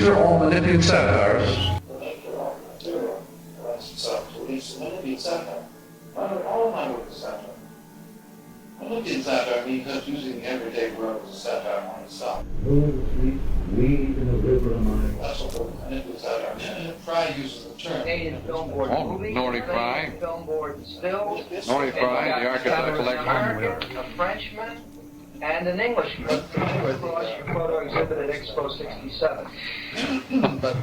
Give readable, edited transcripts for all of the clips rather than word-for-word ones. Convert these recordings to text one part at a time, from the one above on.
These are all Menippean satires. Menippean satire. All of my work is satire. Menippean satire means just using the everyday word as a satire on itself. Weed in the river of mine. That's what Menippean satire means. Fry uses the term. Canadian film board movie, Nori Fry. film board stills, Nori Fry, the architect collection. a Frenchman, and an Englishman. Photo exhibit at Expo 67. But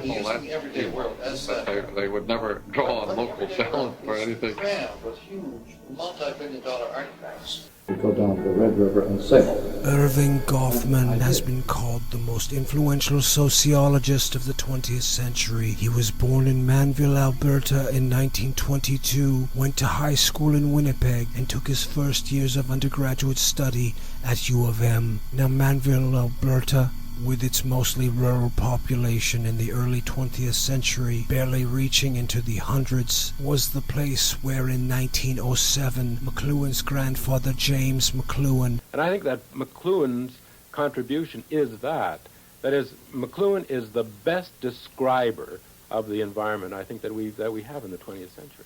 Well, using the everyday word as satire. they would never draw on local talent for anything. With huge, multi-billion-dollar artifacts. We go down to the Red River and sail. Irving Goffman has been called the most influential sociologist of the 20th century. He was born in Manville, Alberta in 1922, went to high school in Winnipeg, and took his first years of undergraduate study at U of M. Now Manville, Alberta, with its mostly rural population in the early 20th century, barely reaching into the hundreds, was the place where in 1907 McLuhan's grandfather James McLuhan. And I think that McLuhan's contribution is that. That is, McLuhan is the best describer of the environment, I think, that we have in the 20th century.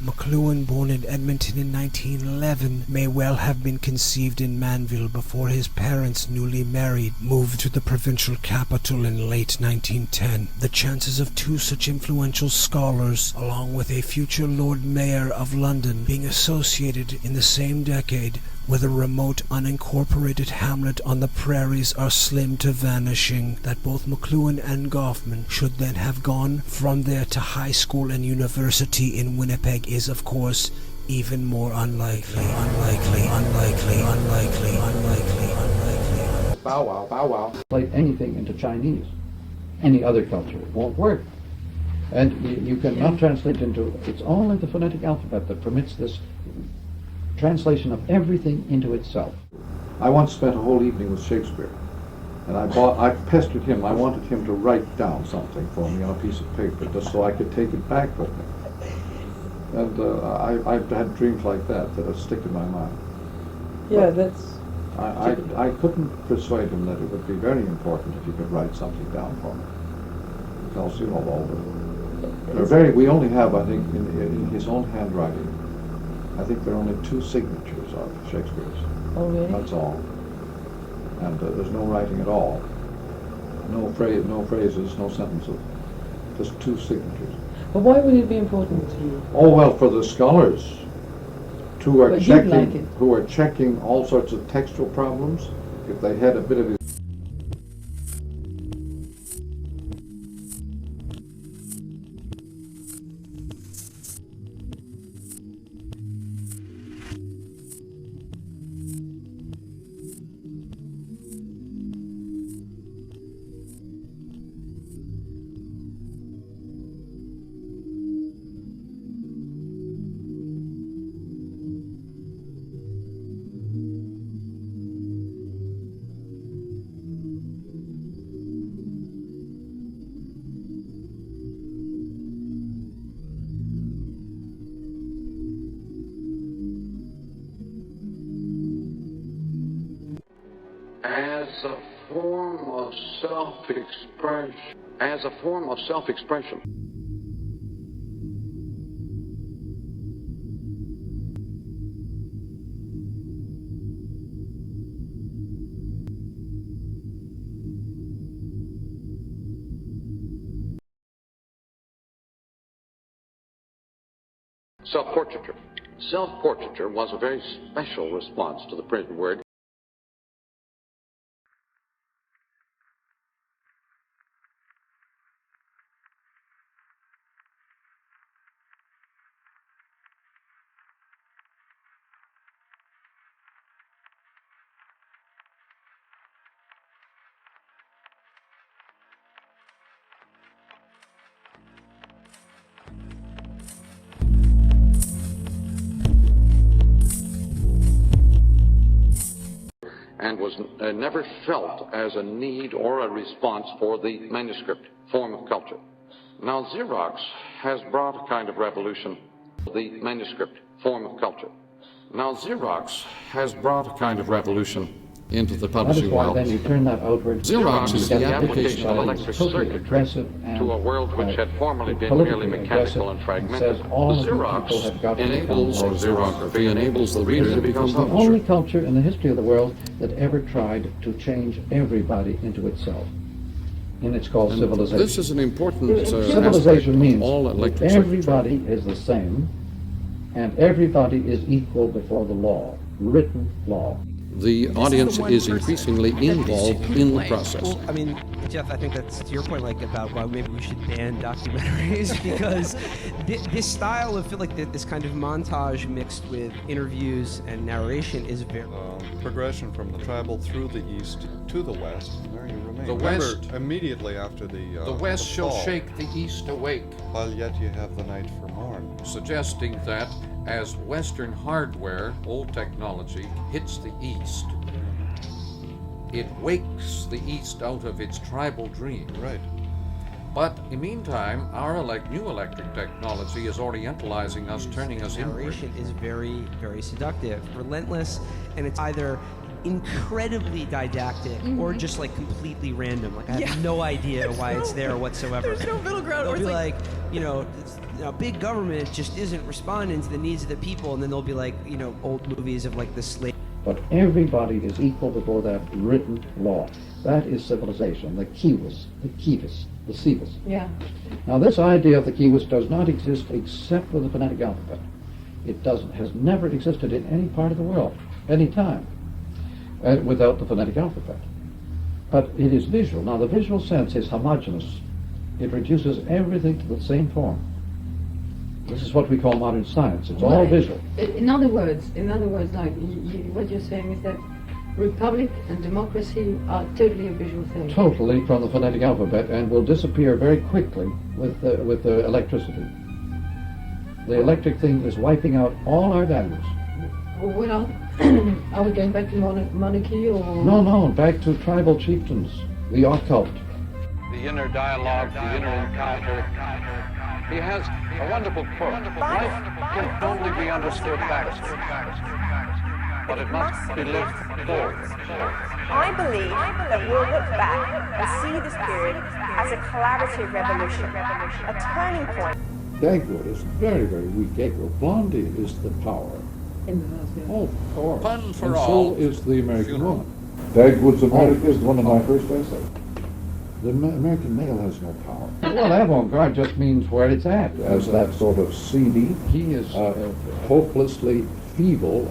McLuhan, born in Edmonton in 1911, may well have been conceived in Manville before his parents, newly married, moved to the provincial capital in late 1910. The chances of two such influential scholars, along with a future Lord Mayor of London, being associated in the same decade with a remote unincorporated hamlet on the prairies are slim to vanishing. That both McLuhan and Goffman should then have gone from there to high school and university in Winnipeg is, of course, even more unlikely. Bow wow, bow wow. Play anything into Chinese, any other culture, it won't work. And you cannot translate into, it's only the phonetic alphabet that permits this translation of everything into itself. I once spent a whole evening with Shakespeare, and I pestered him. I wanted him to write down something for me on a piece of paper just so I could take it back with me. And I've had dreams like that have stick in my mind. Yeah, that's... I couldn't persuade him that it would be very important if he could write something down for me. Because, you know, we only have, I think, in his own handwriting, I think there are only 2 signatures of Shakespeare's. Oh, really? That's all. And there's no writing at all. No phrases, no sentences. Just 2 signatures. But why would it be important to you? Oh, well, for the scholars who are like who are checking all sorts of textual problems, if they had a bit of his As a form of self-expression. Self-portraiture. Self-portraiture was a very special response to the printed word. And was never felt as a need or a response for the manuscript form of culture. Now Xerox has brought a kind of revolution, the manuscript form of culture. Now Xerox has brought a kind of revolution into the That publishing is why world. then you turn that outward. Xerox is you the get application of that electric is totally circuitry aggressive and, to a world which had formerly been politically merely mechanical and aggressive, fragmented. says all The of you people have got Xerox to enables, or become xerography enables the reader to become It's the publisher. only culture in the history of the world that ever tried to change everybody into itself. And it's called And civilization. this is an important Civilization means all that electric everybody is the same and everybody is equal before the law, written law. The audience is increasingly involved in the process. Well, I mean, Jeff, I think that's to your point, like about why maybe we should ban documentaries because this style of feel like this kind of montage mixed with interviews and narration is very progression from the tribal through the east to the west. And there you remain. The Remember, West- immediately after The West the shall fall, shake the East awake, while yet you have the night for morn. suggesting that as Western hardware, old technology, hits the East, it wakes the East out of its tribal dream. Right. But in the meantime, our new electric technology is orientalizing us, turning us inward. narration is very, very seductive, relentless, and it's either incredibly didactic or just like completely random. Like I have no idea why it's there whatsoever. There's no middle ground. They'll Or be it's like, you know, big government just isn't responding to the needs of the people, and then there'll be like, you know, old movies of like the slave. But everybody is equal before that written law. That is civilization, the kivas, the sivas. Yeah. Now this idea of the kivas does not exist except with the phonetic alphabet. It has never existed in any part of the world, any time, without the phonetic alphabet. But it is visual. Now the visual sense is homogeneous. It reduces everything to the same form. This is what we call modern science. It's all visual. In other words, like what you're saying is that republic and democracy are totally a visual thing. Totally from the phonetic alphabet, and will disappear very quickly with the electricity. The electric thing is wiping out all our values. Well, are we going back to monarchy or? No, back to tribal chieftains, the occult. The inner dialogue, the inner encounter. He has a wonderful quote. Life can only be understood backward, but it must be lived forward. I believe that we'll look back and see this period as a collaborative revolution, a turning point. Dagwood is very, very weak. Dagwood. Blondie is the power. In the house, yeah. Oh, of course. Fun for and all. so is the American Funeral. woman. Dagwood's America is one of my first essays. The American male has no power. Well, avant-garde just means where it's at. As that sort of seedy, he is hopelessly feeble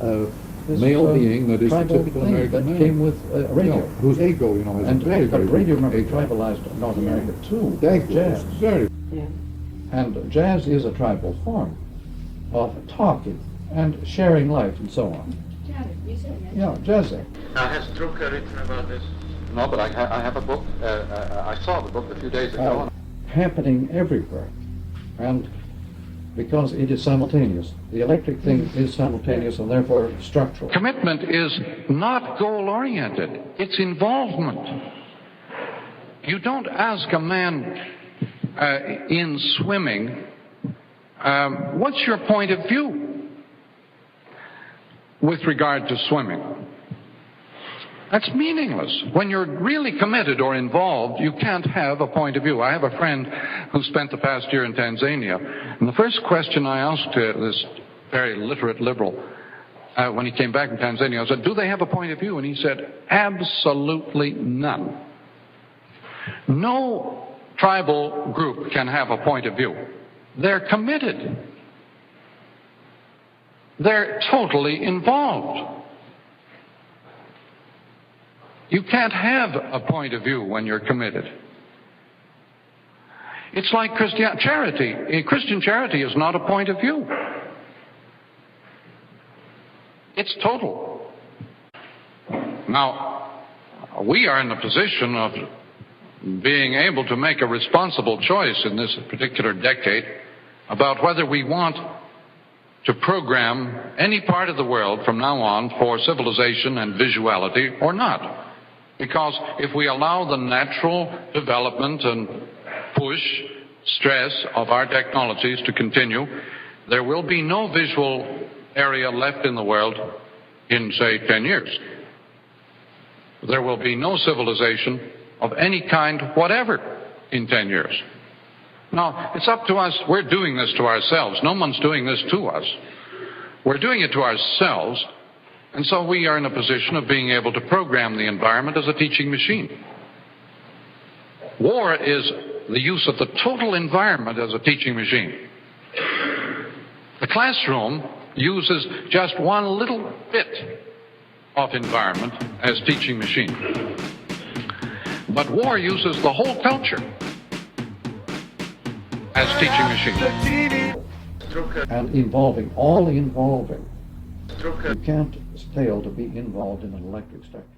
male being that is the typical American male. Came with radio. Yeah, whose ego, is and very, very radio, remember, tribalized North America too. Jazz. Very. Yeah. And jazz is a tribal form of talking and sharing life and so on. Yeah, jazzing. Now, has Drucker written about this? No, but I have a book. I saw the book a few days ago. Happening everywhere. And because it is simultaneous. The electric thing is simultaneous and therefore structural. Commitment is not goal-oriented. It's involvement. You don't ask a man in swimming, what's your point of view with regard to swimming? That's meaningless. When you're really committed or involved, you can't have a point of view. I have a friend who spent the past year in Tanzania, and the first question I asked this very literate liberal when he came back from Tanzania, I said, do they have a point of view? And he said, absolutely none. No tribal group can have a point of view. They're committed. They're totally involved. You can't have a point of view when you're committed. It's like charity. Christian charity is not a point of view. It's total. Now, we are in the position of being able to make a responsible choice in this particular decade about whether we want to program any part of the world from now on for civilization and visuality or not. Because if we allow the natural development and push, stress of our technologies to continue, there will be no visual area left in the world in, say, 10 years. there will be no civilization of any kind whatever in 10 years. Now, it's up to us. We're doing this to ourselves. No one's doing this to us. We're doing it to ourselves, and so we are in a position of being able to program the environment as a teaching machine. War is the use of the total environment as a teaching machine. The classroom uses just one little bit of environment as teaching machine. But war uses the whole culture as teaching machine. And involving, all involving. You can't fail to be involved in an electric structure.